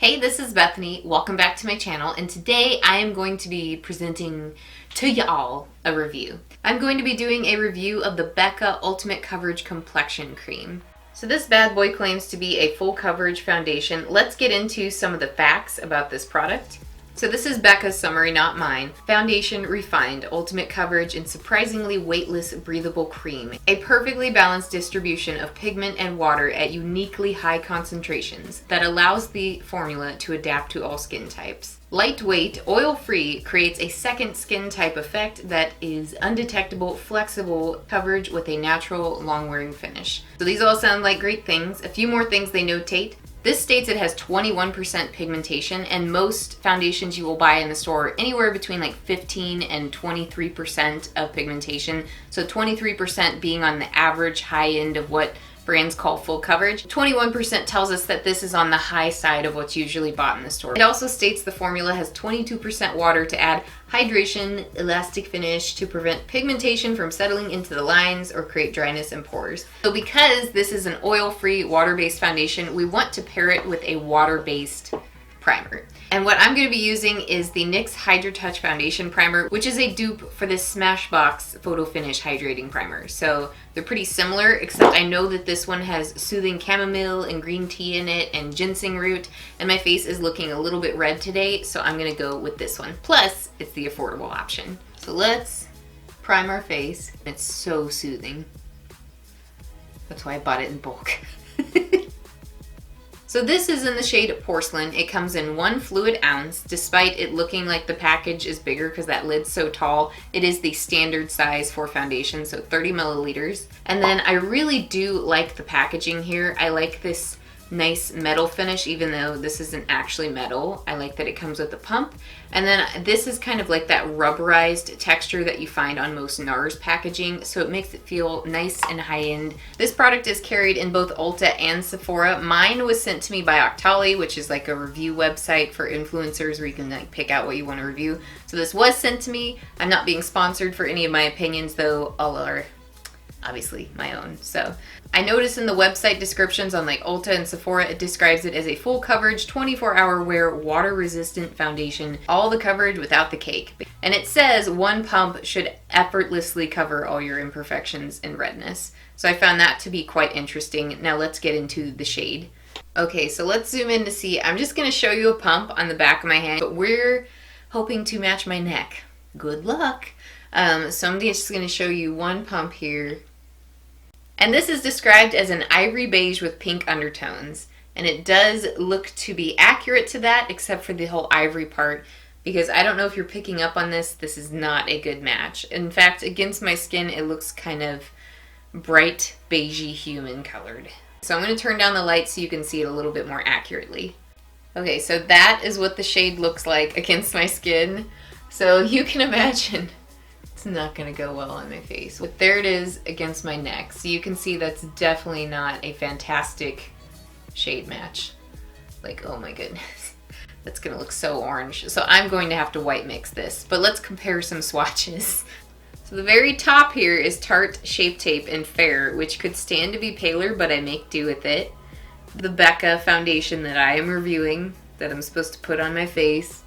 Hey, this is Bethany. Welcome back to my channel, and today I am going to be presenting to y'all a review. I'm going to be doing a review of the Becca Ultimate Coverage Complexion Cream. So this bad boy claims to be a full coverage foundation. Let's get into some of the facts about this product. So this is Becca's summary, not mine. Foundation refined, ultimate coverage, and surprisingly weightless, breathable cream. A perfectly balanced distribution of pigment and water at uniquely high concentrations that allows the formula to adapt to all skin types. Lightweight, oil-free, creates a second skin type effect that is undetectable, flexible coverage with a natural, long-wearing finish. So these all sound like great things. A few more things they notate. This states it has 21% pigmentation, and most foundations you will buy in the store are anywhere between like 15 and 23% of pigmentation. So 23% being on the average high end of what brands call full coverage. 21% tells us that this is on the high side of what's usually bought in the store. It also states the formula has 22% water to add hydration, elastic finish to prevent pigmentation from settling into the lines or create dryness and pores. So because this is an oil-free, water-based foundation, we want to pair it with a water-based primer. And what I'm going to be using is the NYX Hydra Touch Foundation Primer, which is a dupe for this Smashbox Photofinish Hydrating Primer. So they're pretty similar, except I know that this one has soothing chamomile and green tea in it and ginseng root, and my face is looking a little bit red today, so I'm going to go with this one. Plus, it's the affordable option. So let's prime our face. It's so soothing. That's why I bought it in bulk. So this is in the shade Porcelain. It comes in 1 fluid ounce. Despite it looking like the package is bigger because that lid's so tall, it is the standard size for foundation, so 30 milliliters. And then I really do like the packaging here. I like this nice metal finish, even though this isn't actually metal. I like that it comes with a pump. And then this is kind of like that rubberized texture that you find on most NARS packaging, so it makes it feel nice and high-end. This product is carried in both Ulta and Sephora. Mine was sent to me by Octoly, which is like a review website for influencers where you can like pick out what you want to review. So this was sent to me. I'm not being sponsored for any of my opinions, though all are obviously my own. So I noticed in the website descriptions on like Ulta and Sephora, it describes it as a full coverage 24-hour wear water resistant foundation, all the coverage without the cake. And it says 1 pump should effortlessly cover all your imperfections and redness. So I found that to be quite interesting. Now let's get into the shade. Okay, so let's zoom in to see. I'm just going to show you a pump on the back of my hand, but we're hoping to match my neck. Good luck. So I'm just going to show you 1 pump here. And this is described as an ivory beige with pink undertones. And it does look to be accurate to that, except for the whole ivory part, because I don't know if you're picking up on this, this is not a good match. In fact, against my skin, it looks kind of bright, beigey, human colored. So I'm going to turn down the light so you can see it a little bit more accurately. Okay, so that is what the shade looks like against my skin. So you can imagine it's not going to go well on my face. But there it is against my neck. So you can see that's definitely not a fantastic shade match. Like, oh my goodness. That's going to look so orange. So I'm going to have to white mix this. But let's compare some swatches. So the very top here is Tarte Shape Tape in Fair, which could stand to be paler, but I make do with it. The Becca foundation that I am reviewing, that I'm supposed to put on my face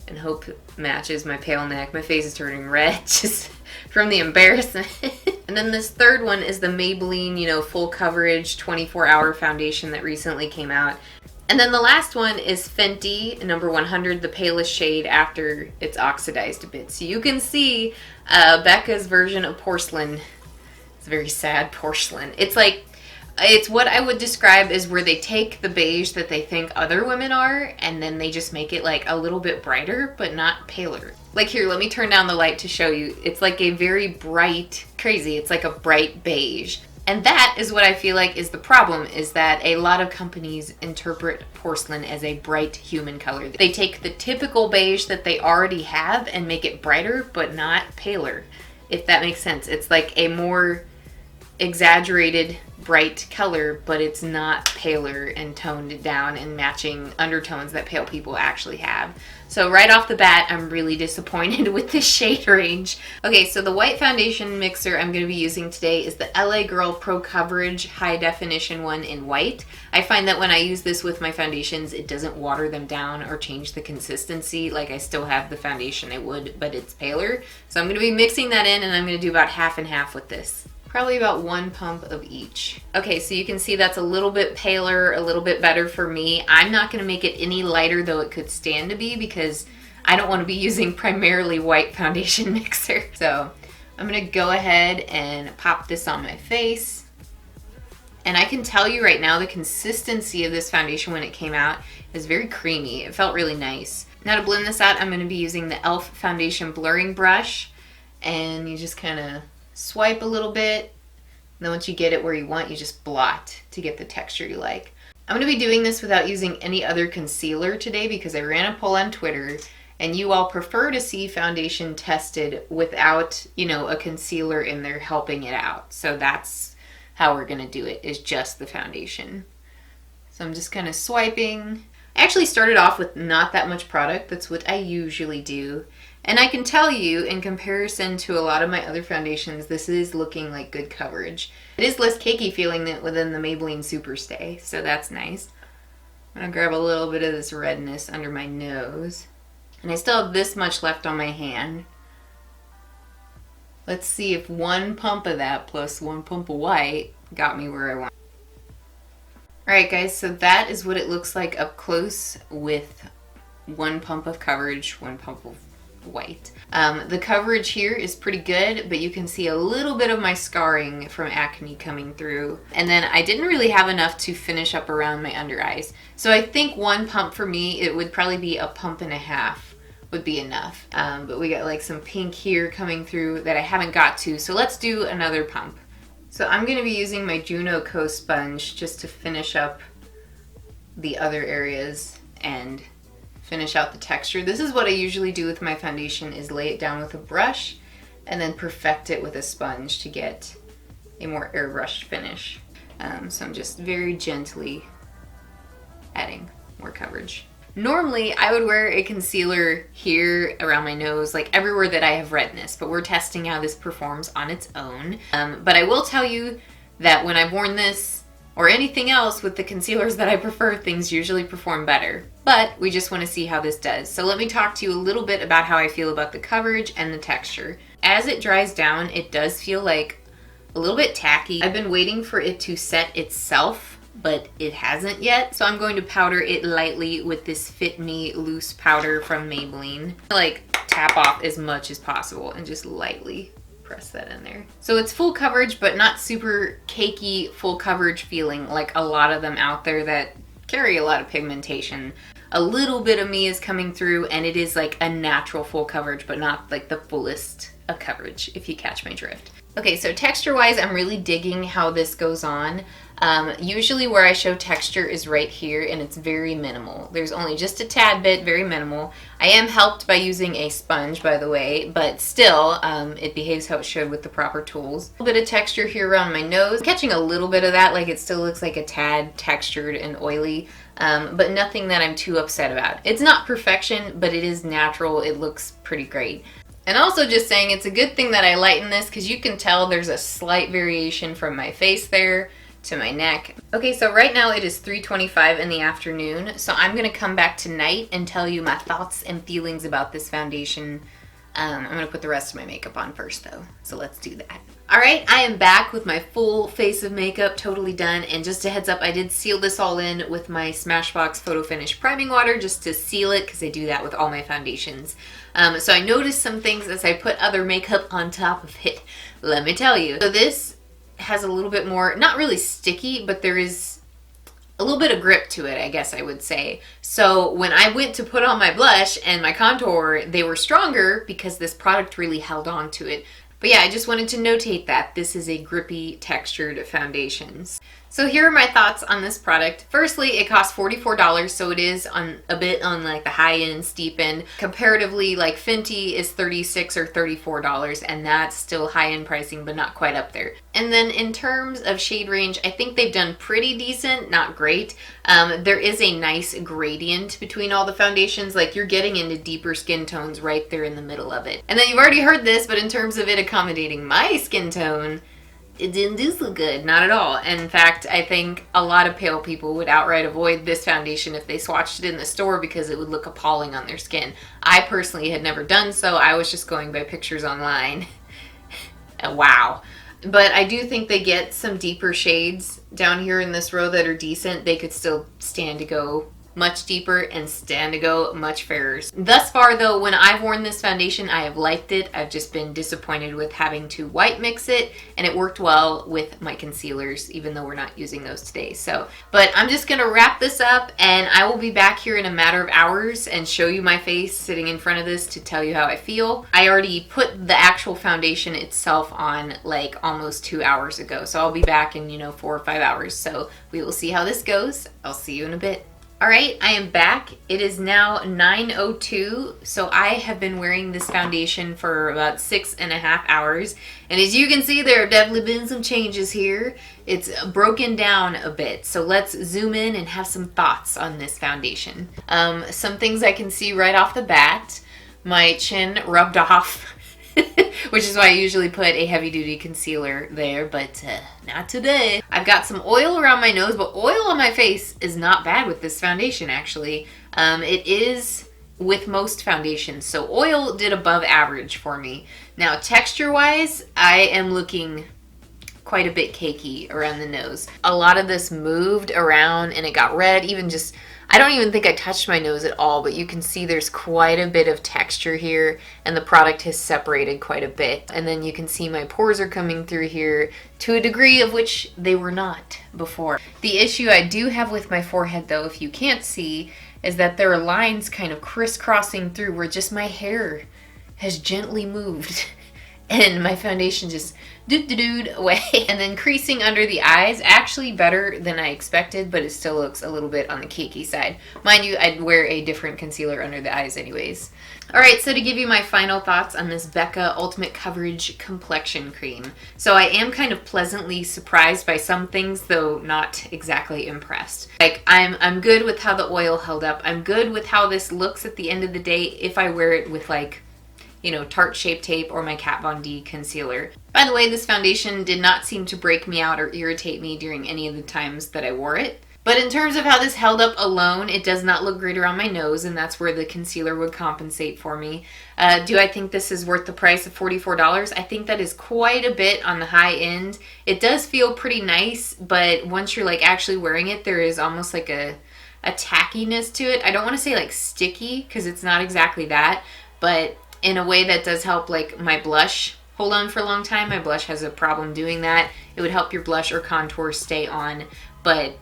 and hope matches my pale neck. My face is turning red just from the embarrassment. And then this third one is the Maybelline, full coverage 24-hour foundation that recently came out. And then the last one is Fenty number 100, the palest shade after it's oxidized a bit. So you can see Becca's version of Porcelain. It's a very sad Porcelain. It's what I would describe as where they take the beige that they think other women are, and then they just make it like a little bit brighter, but not paler. Like here, let me turn down the light to show you. It's like a very bright, crazy, it's like a bright beige. And that is what I feel like is the problem, is that a lot of companies interpret Porcelain as a bright human color. They take the typical beige that they already have and make it brighter, but not paler, if that makes sense. It's like a more exaggerated bright color, but it's not paler and toned down and matching undertones that pale people actually have. So right off the bat, I'm really disappointed with this shade range. Okay, so the white foundation mixer I'm going to be using today is the LA Girl Pro Coverage High Definition one in white. I find that when I use this with my foundations, it doesn't water them down or change the consistency. Like, I still have the foundation I would, but it's paler. So I'm going to be mixing that in, and I'm going to do about half and half with this. Probably about 1 pump of each. Okay, so you can see that's a little bit paler, a little bit better for me. I'm not going to make it any lighter, though it could stand to be, because I don't want to be using primarily white foundation mixer. So I'm going to go ahead and pop this on my face. And I can tell you right now, the consistency of this foundation when it came out is very creamy. It felt really nice. Now to blend this out, I'm going to be using the e.l.f. Foundation Blurring Brush. And you just kind of swipe a little bit, and then once you get it where you want, you just blot to get the texture you like. I'm going to be doing this without using any other concealer today because I ran a poll on Twitter, and you all prefer to see foundation tested without, you know, a concealer in there helping it out. So that's how we're going to do it, is just the foundation. So I'm just kind of swiping. I actually started off with not that much product. That's what I usually do. And I can tell you, in comparison to a lot of my other foundations, this is looking like good coverage. It is less cakey feeling than within the Maybelline Superstay, so that's nice. I'm going to grab a little bit of this redness under my nose. And I still have this much left on my hand. Let's see if 1 pump of that plus 1 pump of white got me where I want. Alright guys, so that is what it looks like up close with 1 pump of coverage, 1 pump of white. The coverage here is pretty good, but you can see a little bit of my scarring from acne coming through. And then I didn't really have enough to finish up around my under eyes. So I think 1 pump for me, it would probably be 1.5 pumps would be enough. But we got like some pink here coming through that I haven't got to. So let's do another pump. So I'm going to be using my Juno Co sponge just to finish up the other areas and finish out the texture. This is what I usually do with my foundation, is lay it down with a brush and then perfect it with a sponge to get a more airbrushed finish. So I'm just very gently adding more coverage. Normally I would wear a concealer here around my nose, like everywhere that I have redness, but we're testing how this performs on its own. But I will tell you that when I've worn this or anything else with the concealers that I prefer, things usually perform better. But we just want to see how this does. So let me talk to you a little bit about how I feel about the coverage and the texture. As it dries down, it does feel like a little bit tacky. I've been waiting for it to set itself, but it hasn't yet. So I'm going to powder it lightly with this Fit Me loose powder from Maybelline. Like, tap off as much as possible and just lightly press that in there. So it's full coverage, but not super cakey full coverage feeling like a lot of them out there that carry a lot of pigmentation. A little bit of me is coming through, and it is like a natural full coverage, but not like the fullest of coverage, if you catch my drift. Okay, so texture wise, I'm really digging how this goes on. Usually where I show texture is right here, and it's very minimal. There's only just a tad bit, very minimal. I am helped by using a sponge, by the way, but still, it behaves how it should with the proper tools. A little bit of texture here around my nose. I'm catching a little bit of that, like it still looks like a tad textured and oily, but nothing that I'm too upset about. It's not perfection, but it is natural. It looks pretty great. And also just saying, it's a good thing that I lighten this, because you can tell there's a slight variation from my face there to my neck. Okay, so right now it is 3:25 in the afternoon, so I'm gonna come back tonight and tell you my thoughts and feelings about this foundation. I'm gonna put the rest of my makeup on first though, so let's do that. Alright, I am back with my full face of makeup, totally done, and just a heads up, I did seal this all in with my Smashbox Photofinish priming water just to seal it, because I do that with all my foundations. So I noticed some things as I put other makeup on top of it, let me tell you. So this has a little bit more, not really sticky, but there is a little bit of grip to it, I guess I would say. So when I went to put on my blush and my contour, they were stronger because this product really held on to it. But yeah, I just wanted to notate that this is a grippy textured foundation. So here are my thoughts on this product. Firstly, it costs $44, so it is on a bit on like the high end, steep end. Comparatively, like Fenty is $36 or $34, and that's still high end pricing, but not quite up there. And then in terms of shade range, I think they've done pretty decent, not great. There is a nice gradient between all the foundations, like you're getting into deeper skin tones right there in the middle of it. And then you've already heard this, but in terms of it accommodating my skin tone, it didn't do so good, not at all. In fact, I think a lot of pale people would outright avoid this foundation if they swatched it in the store because it would look appalling on their skin. I personally had never done so. I was just going by pictures online. Wow. But I do think they get some deeper shades down here in this row that are decent. They could still stand to go much deeper and stand to go much fairer. Thus far though, when I've worn this foundation, I have liked it. I've just been disappointed with having to white mix it, and it worked well with my concealers, even though we're not using those today. But I'm just gonna wrap this up, and I will be back here in a matter of hours and show you my face sitting in front of this to tell you how I feel. I already put the actual foundation itself on like almost 2 hours ago, so I'll be back in 4 or 5 hours. So we will see how this goes. I'll see you in a bit. Alright, I am back. It is now 9:02, so I have been wearing this foundation for about 6.5 hours. And as you can see, there have definitely been some changes here. It's broken down a bit, so let's zoom in and have some thoughts on this foundation. Some things I can see right off the bat. My chin rubbed off, which is why I usually put a heavy-duty concealer there, but not today. I've got some oil around my nose, but oil on my face is not bad with this foundation, actually. It is with most foundations, so oil did above average for me. Now, texture-wise, I am looking quite a bit cakey around the nose. A lot of this moved around and it got red, I don't even think I touched my nose at all, but you can see there's quite a bit of texture here, and the product has separated quite a bit. And then you can see my pores are coming through here to a degree of which they were not before. The issue I do have with my forehead, though, if you can't see, is that there are lines kind of crisscrossing through where just my hair has gently moved and my foundation just doot away. And then creasing under the eyes, actually better than I expected, but it still looks a little bit on the cakey side. Mind you, I'd wear a different concealer under the eyes anyways. Alright, so to give you my final thoughts on this Becca Ultimate Coverage Complexion Cream. So I am kind of pleasantly surprised by some things, though not exactly impressed. Like, I'm good with how the oil held up. I'm good with how this looks at the end of the day if I wear it with like, Tarte Shape Tape or my Kat Von D concealer. By the way, this foundation did not seem to break me out or irritate me during any of the times that I wore it. But in terms of how this held up alone, it does not look great around my nose, and that's where the concealer would compensate for me. Do I think this is worth the price of $44? I think that is quite a bit on the high end. It does feel pretty nice, but once you're like actually wearing it, there is almost like a tackiness to it. I don't want to say like sticky, because it's not exactly that, but in a way that does help like my blush hold on for a long time. My blush has a problem doing that. It would help your blush or contour stay on, but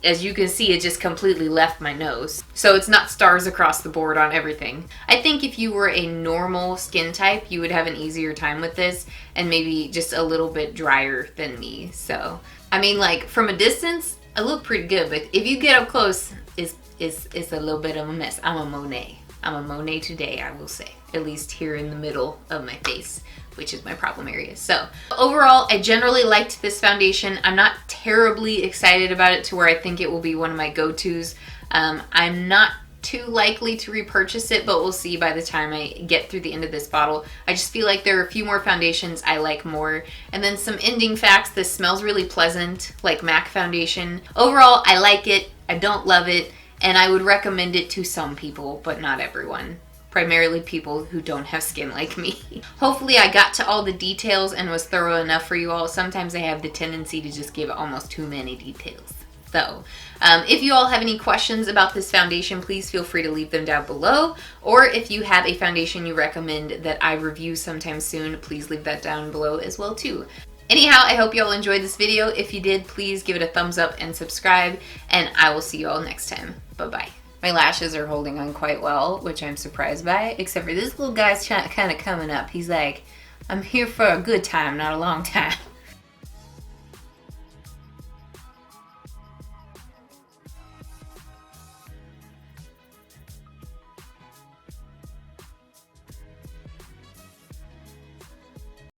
as you can see, it just completely left my nose. So it's not stars across the board on everything. I think if you were a normal skin type, you would have an easier time with this, and maybe just a little bit drier than me. So, I mean, like from a distance, I look pretty good, but if you get up close, it's a little bit of a mess. I'm a Monet. I'm a Monet today, I will say. At least here in the middle of my face, which is my problem area. So overall, I generally liked this foundation. I'm not terribly excited about it to where I think it will be one of my go-tos. I'm not too likely to repurchase it, but we'll see by the time I get through the end of this bottle. I just feel like there are a few more foundations I like more. And then some ending facts. This smells really pleasant, like MAC foundation. Overall, I like it. I don't love it. And I would recommend it to some people, but not everyone. Primarily people who don't have skin like me. Hopefully I got to all the details and was thorough enough for you all. Sometimes I have the tendency to just give almost too many details. So, if you all have any questions about this foundation, please feel free to leave them down below. Or if you have a foundation you recommend that I review sometime soon, please leave that down below as well too. Anyhow, I hope you all enjoyed this video. If you did, please give it a thumbs up and subscribe, and I will see you all next time. Bye-bye. My lashes are holding on quite well, which I'm surprised by, except for this little guy's kind of coming up. He's like, I'm here for a good time, not a long time.